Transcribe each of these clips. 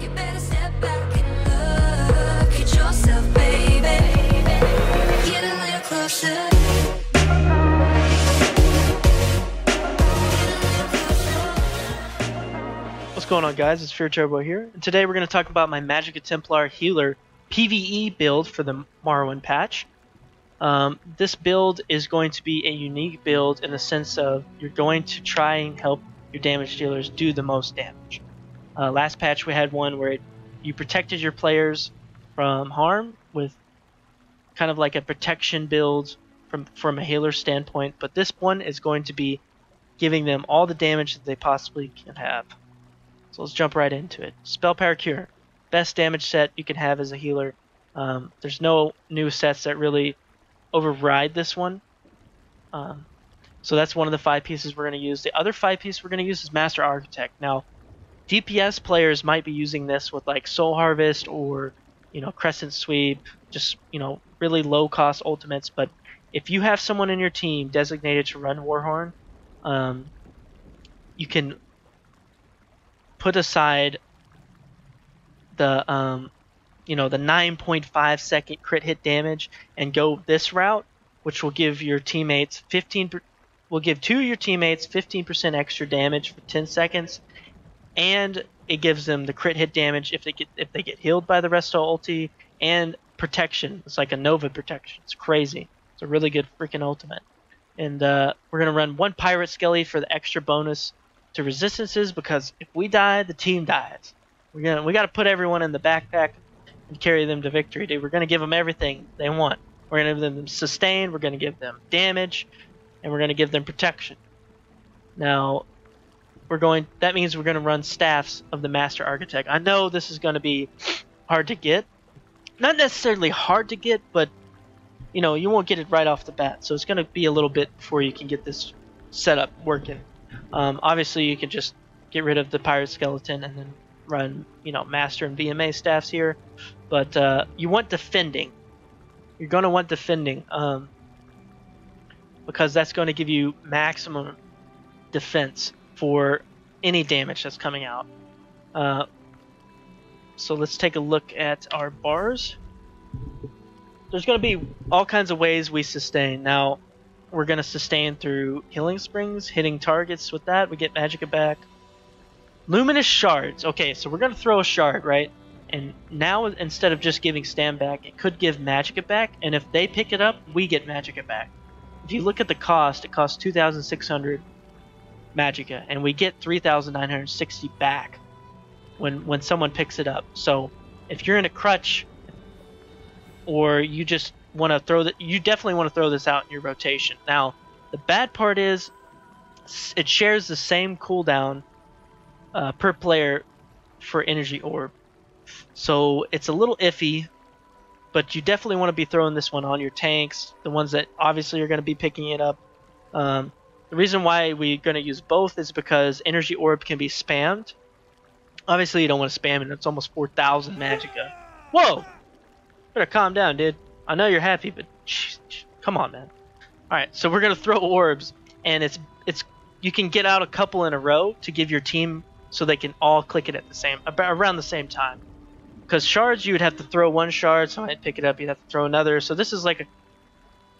You better step back and look at yourself, baby. Get a little closer. What's going on, guys? It's Fear Turbo here, and today we're going to talk about my Magicka Templar Healer PvE build for the Morrowind patch. This build is going to be a unique build in the sense of you're going to try and help your damage dealers do the most damage. Last patch we had one where you protected your players from harm with kind of like a protection build from a healer standpoint, but this one is going to be giving them all the damage that they possibly can have. So let's jump right into it. Spell Power Cure, best damage set you can have as a healer. There's no new sets that really override this one. So that's one of the 5 pieces we're going to use. The other 5 pieces we're going to use is Master Architect. Now, DPS players might be using this with like Soul Harvest or, Crescent Sweep, just, really low cost ultimates. But if you have someone in your team designated to run Warhorn, you can put aside the the 9.5 second crit hit damage and go this route, which will give your teammates 15% will give 2 of your teammates 15% extra damage for 10 seconds, and it gives them the crit hit damage if they get healed by the Resto ulti, and protection. It's like a Nova protection. It's crazy. It's a really good freaking ultimate. And we're gonna run 1 Pirate Skelly for the extra bonus to resistances, because if we die, the team dies. We got to put everyone in the backpack and carry them to victory, dude. We're gonna give them everything they want. We're gonna give them sustain. We're gonna give them damage, and we're gonna give them protection. Now, that means we're gonna run staffs of the Master Architect. I know this is gonna be hard to get. Not necessarily hard to get, but you won't get it right off the bat. So it's gonna be a little bit before you can get this setup working. Obviously, you can just get rid of the Pirate Skeleton and then run, Master and VMA staffs here. But you want defending. You're going to want defending because that's going to give you maximum defense for any damage that's coming out. So let's take a look at our bars. There's going to be all kinds of ways we sustain. Now, we're going to sustain through healing springs, hitting targets with that. We get Magicka back. Luminous shards. Okay, so we're going to throw a shard, right? And now, instead of just giving Stam back, it could give Magicka back. And if they pick it up, we get Magicka back. If you look at the cost, it costs 2,600 Magicka. And we get 3,960 back when someone picks it up. So if you're in a crutch, or you just want to throw you definitely want to throw this out in your rotation. Now, the bad part is it shares the same cooldown per player for Energy Orb. So it's a little iffy, but you definitely want to be throwing this one on your tanks, the ones that obviously are going to be picking it up. The reason why we're going to use both is because Energy Orb can be spammed. Obviously, you don't want to spam it. It's almost 4,000 Magicka. Whoa! Better calm down, dude. I know you're happy, but come on, man. All right, so we're gonna throw orbs, and you can get out a couple in a row to give your team so they can all click it at around the same time. Because shards, you would have to throw 1 shard, someone would pick it up, you'd have to throw another. So this is like a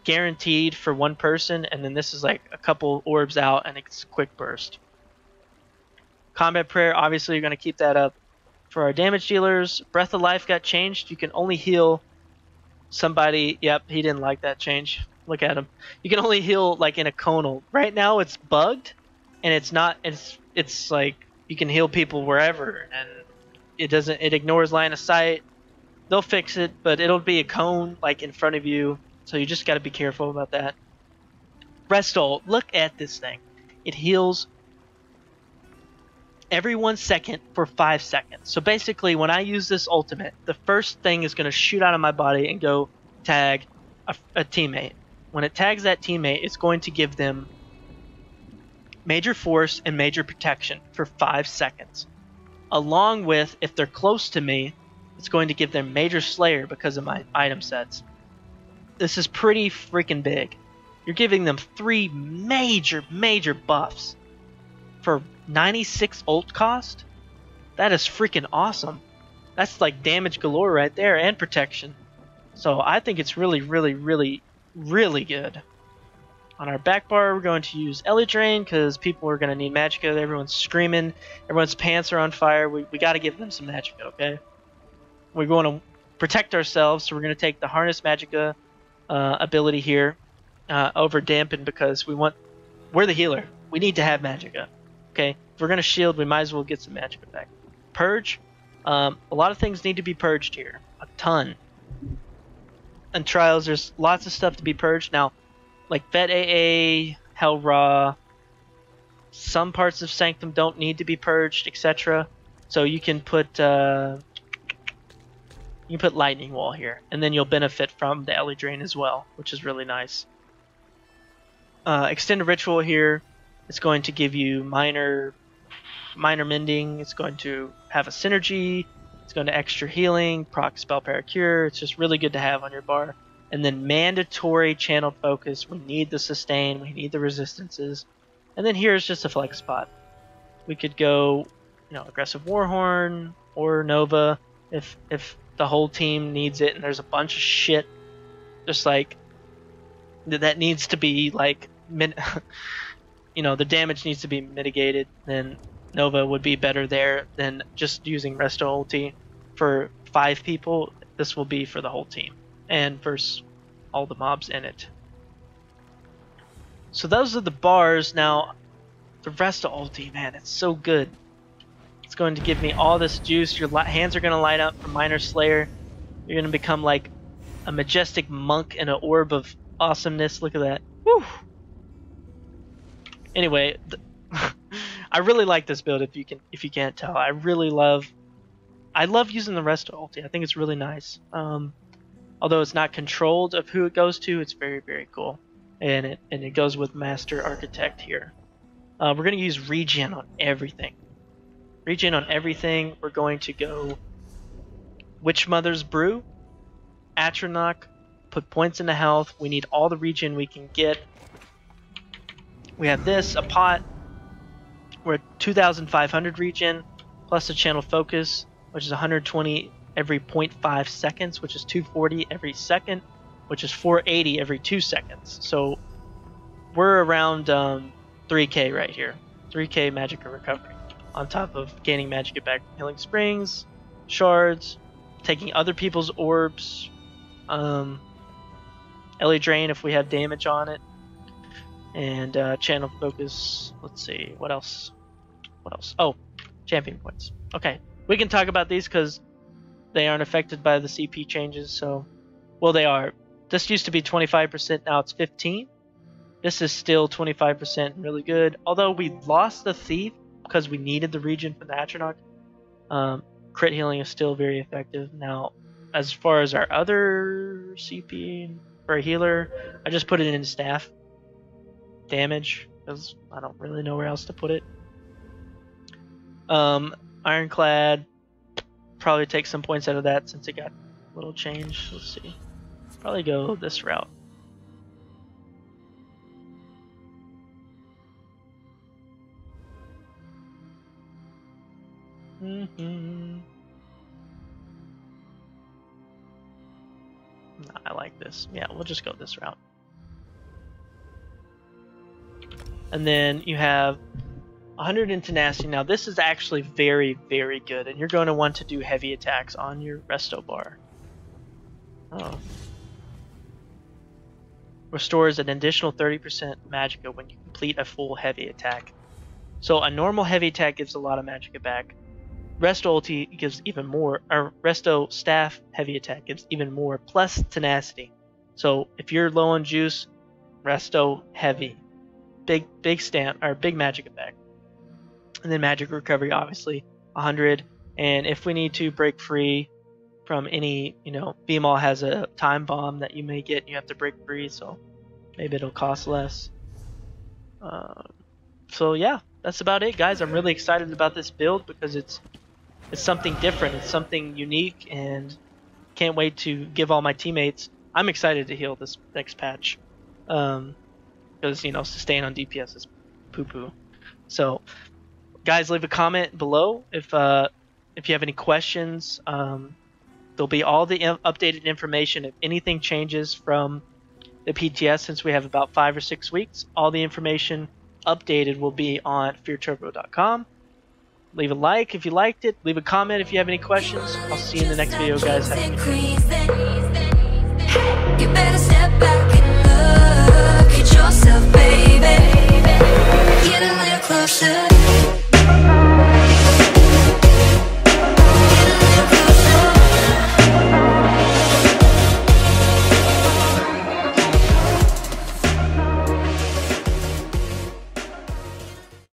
guaranteed for 1 person, and then this is like a couple orbs out, and it's quick burst. Combat Prayer, obviously you're gonna keep that up. For our damage dealers, Breath of Life got changed. You can only heal somebody. Yep, he didn't like that change. Look at him. You can only heal like in a conal. Right now it's bugged, and it's not. It's like you can heal people wherever, and it ignores line of sight. They'll fix it, but it'll be a cone like in front of you. So you just got to be careful about that. Resto, look at this thing. It heals every 1 second for 5 seconds. So basically, when I use this ultimate, the first thing is going to shoot out of my body and go tag a teammate. When it tags that teammate, it's going to give them major force and major protection for 5 seconds. Along with, if they're close to me, it's going to give them major slayer because of my item sets. This is pretty freaking big. You're giving them 3 major buffs for 96 ult cost. That is freaking awesome. That's like damage galore right there and protection. So I think it's really, really, really, really good. On our back bar, we're going to use Ellie Drain because people are going to need Magicka. Everyone's screaming. Everyone's pants are on fire. We got to give them some Magicka, okay? We're going to protect ourselves, so we're going to take the Harness Magicka ability here over Dampen because we're the healer. We need to have Magicka, okay? If we're going to shield, we might as well get some Magicka back. Purge. A lot of things need to be purged here. A ton. And Trials, there's lots of stuff to be purged. Now, like Vet AA, Hell Raw, some parts of Sanctum don't need to be purged, etc. So you can put Lightning Wall here, and then you'll benefit from the Ellie Drain as well, which is really nice. Extended Ritual here, it's going to give you minor mending. It's going to have a synergy. It's going to extra healing, proc spell paracure. It's just really good to have on your bar. And then mandatory channel focus. We need the sustain. We need the resistances. And then here's just a flex spot. We could go, aggressive Warhorn or Nova if the whole team needs it and there's a bunch of shit just like that needs to be like the damage needs to be mitigated. Then Nova would be better there than just using Resto ulti for 5 people. This will be for the whole team and versus all the mobs in it. So those are the bars. Now the Resto ulti, man, it's so good. It's going to give me all this juice. Your hands are going to light up from Minor Slayer. You're going to become like a majestic monk in an orb of awesomeness. Look at that. Woo! Anyway, I really like this build. If you can't tell, I love using the Resto ulti. I think it's really nice. Although it's not controlled of who it goes to, it's very, very cool. And it goes with Master Architect here. We're going to use regen on everything. Regen on everything. We're going to go Witch Mother's Brew, Atronach, put points into health. We need all the regen we can get. We have this, a pot. We're at 2,500 regen, plus a channel focus, which is 120 every 0.5 seconds, which is 240 every second, which is 480 every 2 seconds. So we're around 3k right here. 3k Magicka recovery. On top of gaining Magicka back from Healing Springs, shards, taking other people's orbs, Ellie Drain if we have damage on it, and channel focus. Let's see, what else? Oh, champion points. Okay, we can talk about these because they aren't affected by the CP changes. So, well, they are. This used to be 25%, now it's 15%. This is still 25% really good. Although we lost the Thief because we needed the regen for the Atronach. Crit healing is still very effective. Now, as far as our other CP for a healer, I just put it in staff damage because I don't really know where else to put it. Ironclad, probably take some points out of that since it got a little change. Let's see. Probably go this route. I like this. Yeah, we'll just go this route. And then you have 100 in tenacity. Now this is actually very, very good, and you're going to want to do heavy attacks on your resto bar. Oh. Restores an additional 30% Magicka when you complete a full heavy attack. So a normal heavy attack gives a lot of Magicka back. Resto ulti gives even more, or Resto staff heavy attack gives even more, plus tenacity. So if you're low on juice, Resto heavy, big Magicka back. And then magic recovery, obviously 100. And if we need to break free from any, VMAL has a time bomb that you may get, and you have to break free, so maybe it'll cost less. So yeah, that's about it, guys. I'm really excited about this build because it's something different, it's something unique, and can't wait to give all my teammates. I'm excited to heal this next patch because sustain on DPS is poo-poo. So guys, leave a comment below if If you have any questions, there'll be all the updated information. If anything changes from the PTS, since we have about 5 or 6 weeks, all the information updated will be on fearturbo.com. Leave a like if you liked it. Leave a comment if you have any questions. I'll see you in the next video, guys. Have a good day. You better step back and look at yourself, baby. Get a little closer.